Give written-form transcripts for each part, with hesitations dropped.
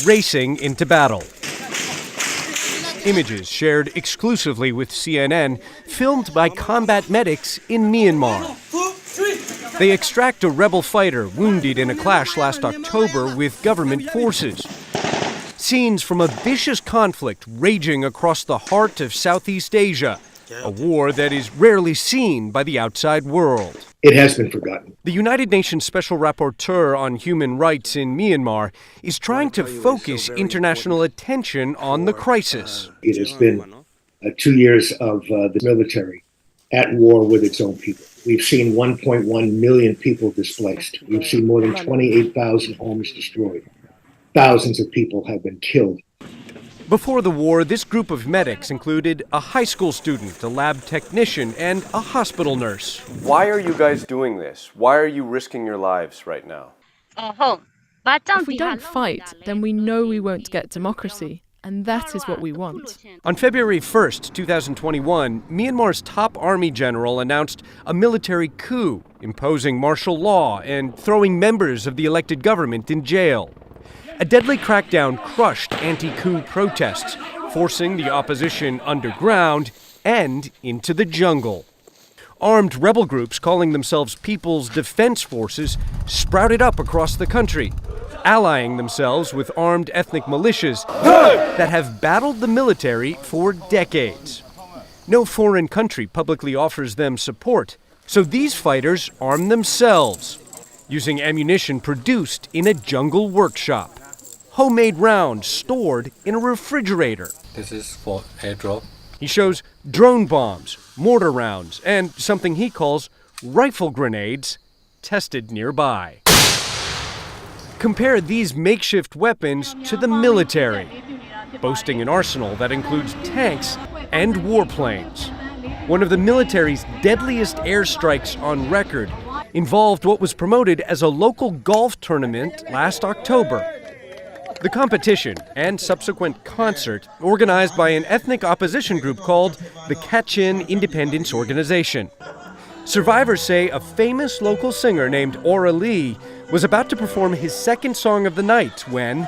Racing into battle. Images shared exclusively with CNN, filmed by combat medics in Myanmar. They extract a rebel fighter wounded in a clash last October with government forces. Scenes from a vicious conflict raging across the heart of Southeast Asia, a war that is rarely seen by the outside world. It has been forgotten. The United Nations Special Rapporteur on Human Rights in Myanmar is trying to focus international attention on the crisis. It has been 2 years of the military at war with its own people. We've seen 1.1 million people displaced. We've seen more than 28,000 homes destroyed. Thousands of people have been killed. Before the war, this group of medics included a high school student, a lab technician, and a hospital nurse. Why are you guys doing this? Why are you risking your lives right now? If we don't fight, then we know we won't get democracy, and that is what we want. On February 1st, 2021, Myanmar's top army general announced a military coup, imposing martial law and throwing members of the elected government in jail. A deadly crackdown crushed anti-coup protests, forcing the opposition underground and into the jungle. Armed rebel groups calling themselves People's Defense Forces sprouted up across the country, allying themselves with armed ethnic militias that have battled the military for decades. No foreign country publicly offers them support, so these fighters arm themselves, using ammunition produced in a jungle workshop. Homemade rounds stored in a refrigerator. This is for airdrop. He shows drone bombs, mortar rounds, and something he calls rifle grenades tested nearby. Compare these makeshift weapons to the military, boasting an arsenal that includes tanks and warplanes. One of the military's deadliest airstrikes on record involved what was promoted as a local golf tournament last October. The competition and subsequent concert, organized by an ethnic opposition group called the Kachin Independence Organization. Survivors say a famous local singer named Aura Lee was about to perform his second song of the night when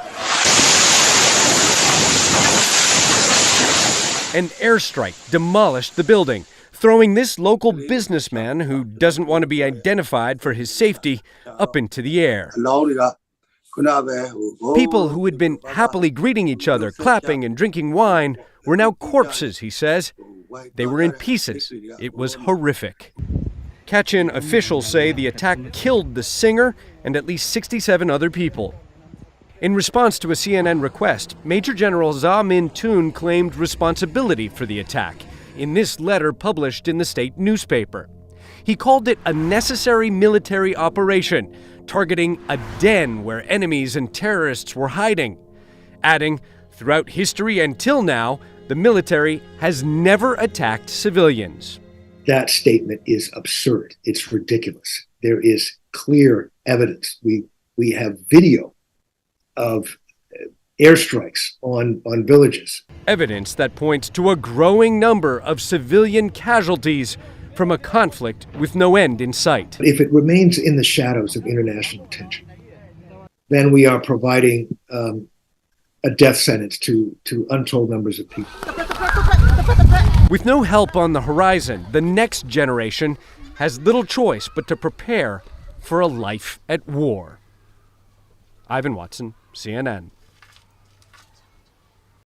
an airstrike demolished the building, throwing this local businessman, who doesn't want to be identified for his safety, up into the air. People who had been happily greeting each other, clapping and drinking wine, were now corpses, he says. They were in pieces. It was horrific. Kachin officials say the attack killed the singer and at least 67 other people. In response to a CNN request, Major General Za Min Tun claimed responsibility for the attack in this letter published in the state newspaper. He called it a necessary military operation, targeting a den where enemies and terrorists were hiding, adding, throughout history until now, the military has never attacked civilians. That statement is absurd. It's ridiculous. There is clear evidence. We have video of airstrikes on villages. Evidence that points to a growing number of civilian casualties from a conflict with no end in sight. If it remains in the shadows of international attention, then we are providing a death sentence to untold numbers of people. With no help on the horizon, the next generation has little choice but to prepare for a life at war. Ivan Watson, CNN.